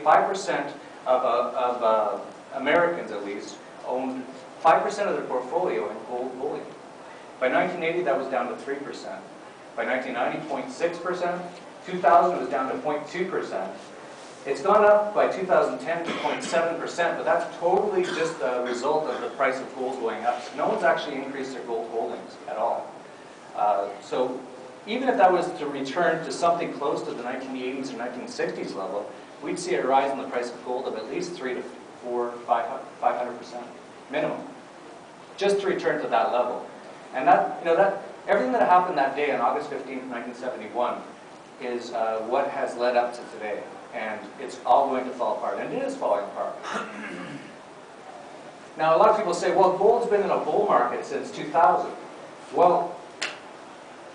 5% of Americans, at least, owned 5% of their portfolio in gold bullion. By 1980, that was down to 3%. By 1990, 0.6%. 2000, it was down to 0.2%. It's gone up by 2010 to 0.7%, but that's totally just a result of the price of gold going up. No one's actually increased their gold holdings at all. So even if that was to return to something close to the 1980s or 1960s level, we'd see a rise in the price of gold of at least 3 to 4, 500% minimum, just to return to that level. And everything that happened that day on August 15th, 1971 is what has led up to today. And it's all going to fall apart, and it is falling apart. Now, a lot of people say, well, gold's been in a bull market since 2000. Well,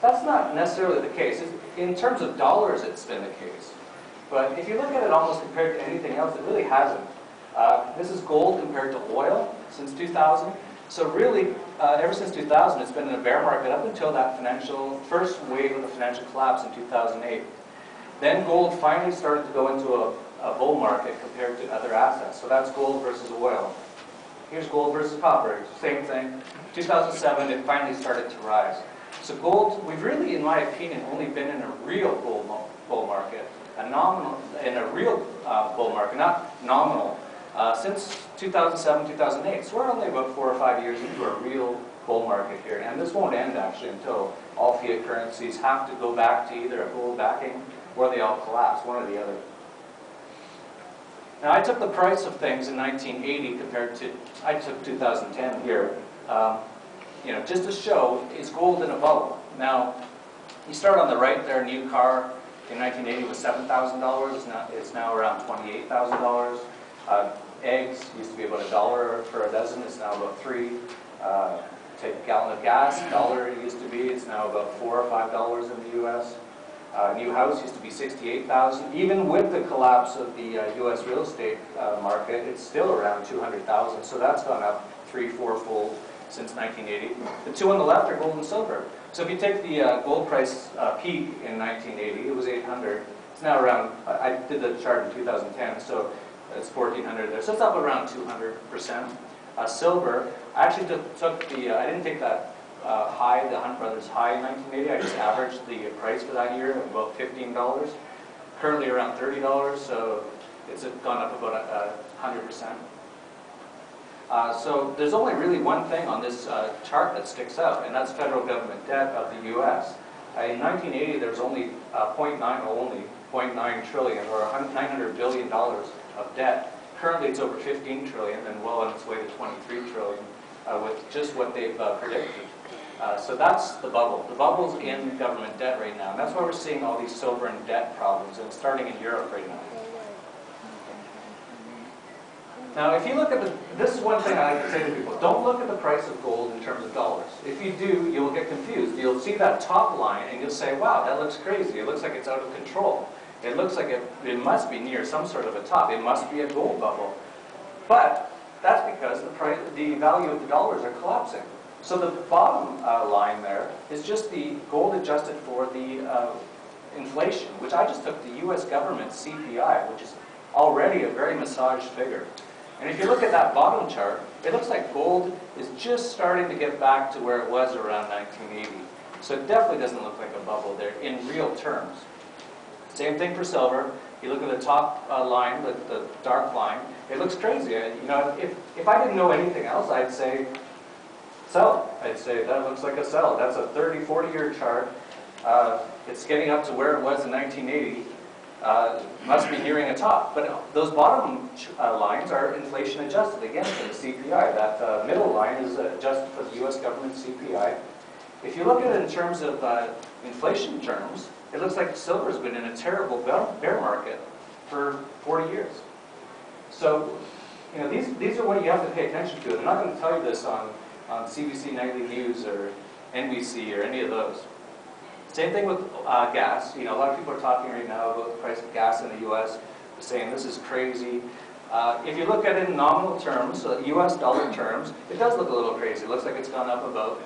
that's not necessarily the case. In terms of dollars, it's been the case. But if you look at it almost compared to anything else, it really hasn't. This is gold compared to oil since 2000. So really, ever since 2000, it's been in a bear market up until that first wave of the financial collapse in 2008. Then gold finally started to go into a bull market compared to other assets. So that's gold versus oil. Here's gold versus copper, same thing. 2007, it finally started to rise. So gold, we've really, in my opinion, only been in a real bull market, in a real bull market, not nominal, since 2007, 2008. So we're only about 4 or 5 years into a real bull market here. And this won't end, actually, until all fiat currencies have to go back to either a gold backing or they all collapse, one or the other. Now, I took the price of things in 1980 compared to, I took 2010 here, just to show, is gold in a bubble? Now, you start on the right there, new car in 1980 was $7,000, it's now around $28,000. Eggs used to be about $1 for a dozen, it's now about $3. Take a gallon of gas, $1 it used to be, it's now about $4 or $5 in the US. New house used to be $68,000. Even with the collapse of the U.S. real estate market, it's still around $200,000. So that's gone up 3-4-fold since 1980. The two on the left are gold and silver. So if you take the gold price peak in 1980, it was $800. It's now around, I did the chart in 2010, so it's $1,400 there. So it's up around 200%. Silver, I actually took the, I didn't take that high, the Hunt Brothers high in 1980. I just averaged the price for that year of about $15. Currently around $30, so it's gone up about 100%. So there's only really one thing on this chart that sticks out, and that's federal government debt of the U.S. In 1980, there was only 0.9 trillion, or $900 billion of debt. Currently, it's over 15 trillion, and well on its way to 23 trillion, with just what they've predicted. So that's the bubble. The bubble's in government debt right now. And that's why we're seeing all these sovereign debt problems, and it's starting in Europe right now. Now, if you look at this is one thing I like to say to people, don't look at the price of gold in terms of dollars. If you do, you'll get confused. You'll see that top line, and you'll say, wow, that looks crazy. It looks like it's out of control. It looks like it must be near some sort of a top. It must be a gold bubble. But that's because the value of the dollars are collapsing. So the bottom line there is just the gold adjusted for the inflation, which I just took the U.S. government CPI, which is already a very massaged figure. And if you look at that bottom chart, it looks like gold is just starting to get back to where it was around 1980. So it definitely doesn't look like a bubble there in real terms. Same thing for silver. You look at the top line, the dark line, it looks crazy. If I didn't know anything else, I'd say sell. I'd say that looks like a sell. That's a 30, 40-year chart. It's getting up to where it was in 1980. Must be nearing a top. But those bottom lines are inflation adjusted, again, for the CPI. That middle line is adjusted for the U.S. government CPI. If you look at it in terms of inflation terms, it looks like silver's been in a terrible bear market for 40 years. So, these are what you have to pay attention to. They're not going to tell you this on CBC Nightly News or NBC or any of those. Same thing with gas. A lot of people are talking right now about the price of gas in the U.S. They're saying this is crazy. If you look at it in nominal terms, U.S. dollar terms, it does look a little crazy. It looks like it's gone up about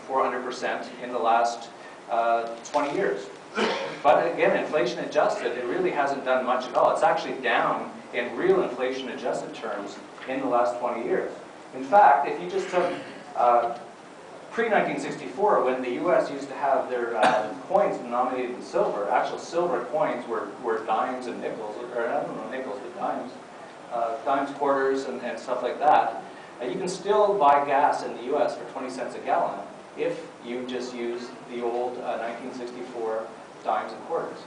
400% in the last 20 years. But again, inflation adjusted, it really hasn't done much at all. It's actually down in real inflation adjusted terms in the last 20 years. In fact, if you just took pre-1964, when the U.S. used to have their coins denominated in silver, actual silver coins were dimes and nickels, or I don't know, nickels, but dimes, quarters, and stuff like that. You can still buy gas in the U.S. for 20 cents a gallon if you just use the old 1964 dimes and quarters.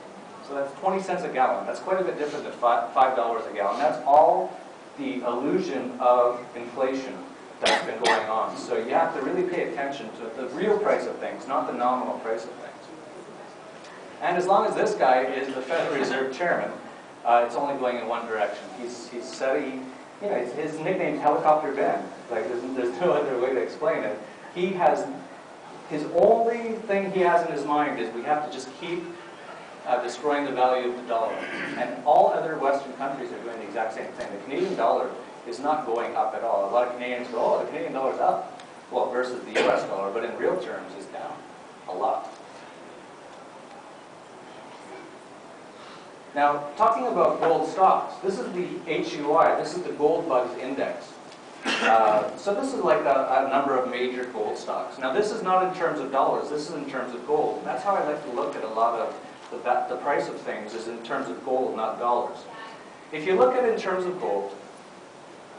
So that's 20 cents a gallon. That's quite a bit different than $5 a gallon. That's all the illusion of inflation that's been going on. So you have to really pay attention to the real price of things, not the nominal price of things. And as long as this guy is the Federal Reserve Chairman, it's only going in one direction. He's said his nickname's Helicopter Ben. Like there's no other way to explain it. He has his only thing he has in his mind is we have to just keep destroying the value of the dollar. And all other Western countries are doing the exact same thing. The Canadian dollar is not going up at all. A lot of Canadians go, oh, the Canadian dollar's up. Well, versus the US dollar, but in real terms, it's down a lot. Now, talking about gold stocks, this is the HUI, this is the Gold Bugs Index. So this is like a number of major gold stocks. Now, this is not in terms of dollars, this is in terms of gold. And that's how I like to look at a lot of the price of things is in terms of gold, not dollars. If you look at it in terms of gold,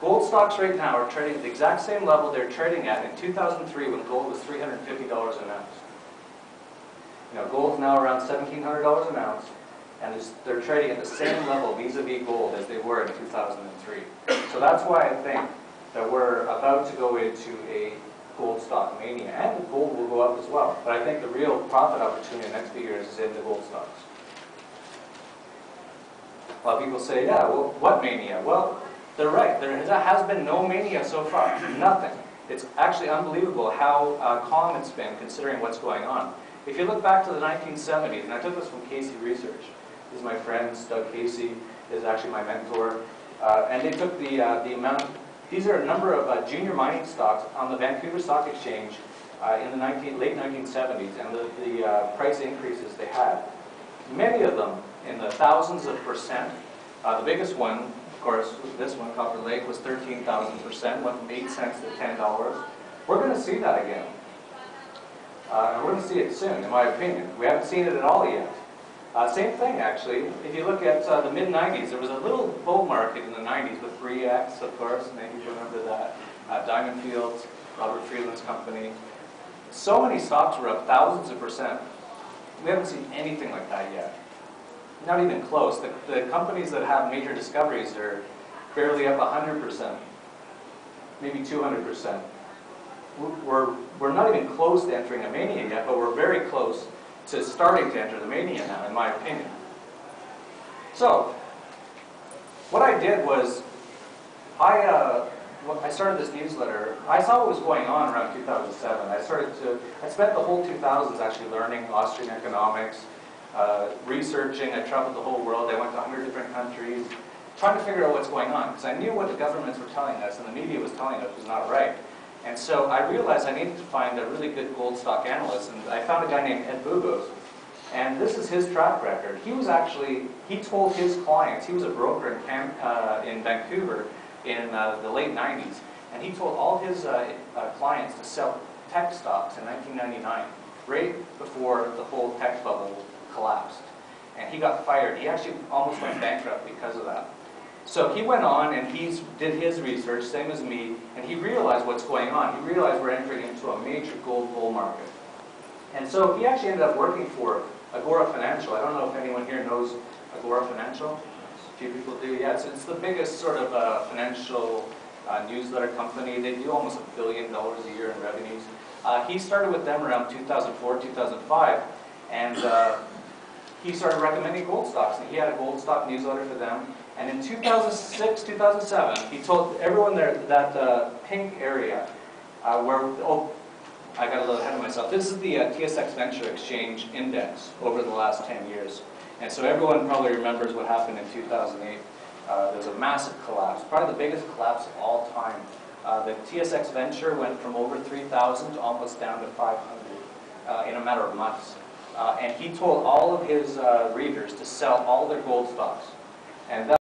gold stocks right now are trading at the exact same level they're trading at in 2003 when gold was $350 an ounce. You know, gold's now around $1,700 an ounce, and they're trading at the same level vis-a-vis gold as they were in 2003. So that's why I think that we're about to go into a gold stock mania, and gold will go up as well. But I think the real profit opportunity in the next few years is in the gold stocks. A lot of people say, yeah, well, what mania? Well, they're right. There has been no mania so far. Nothing. It's actually unbelievable how calm it's been considering what's going on. If you look back to the 1970s, and I took this from Casey Research. This is my friend, Doug Casey, is actually my mentor. And they took the amount, these are a number of junior mining stocks on the Vancouver Stock Exchange in the late 1970s, and the price increases they had. Many of them in the thousands of percent. The biggest one, of course, this one, Copper Lake, was 13,000%, went from 8 cents to $10. We're going to see that again. And we're going to see it soon, in my opinion. We haven't seen it at all yet. Same thing, actually. If you look at the mid-90s, there was a little bull market in the 90s with 3X, of course, maybe you remember that. Diamond Fields, Robert Friedland's company. So many stocks were up thousands of percent. We haven't seen anything like that yet. Not even close. The companies that have major discoveries are barely up 100%, maybe 200%. We're not even close to entering a mania yet, but we're very close to starting to enter the mania now, in my opinion. So, what I did was, I started this newsletter. I saw what was going on around 2007. I spent the whole 2000s actually learning Austrian economics, researching. I traveled the whole world. I went to 100 different countries, trying to figure out what's going on, because I knew what the governments were telling us and the media was telling us was not right. And so I realized I needed to find a really good gold stock analyst, and I found a guy named Ed Bugos. And this is his track record. He told his clients, he was a broker in Vancouver in the late 90s, and he told all his clients to sell tech stocks in 1999, right before the whole tech bubble collapsed. And he got fired. He actually almost went bankrupt because of that. So he went on and he did his research, same as me, and he realized what's going on. He realized we're entering into a major gold bull market. And so he actually ended up working for Agora Financial. I don't know if anyone here knows Agora Financial. A few people do. Yeah, it's the biggest sort of financial newsletter company. They do almost $1 billion a year in revenues. He started with them around 2004, 2005, and he started recommending gold stocks. And he had a gold stock newsletter for them. And in 2006, 2007, he told everyone there that pink area I got a little ahead of myself. This is the TSX Venture Exchange Index over the last 10 years. And so everyone probably remembers what happened in 2008. There was a massive collapse, probably the biggest collapse of all time. The TSX Venture went from over 3,000 to almost down to 500 in a matter of months. and he told all of his readers to sell all their gold stocks. And that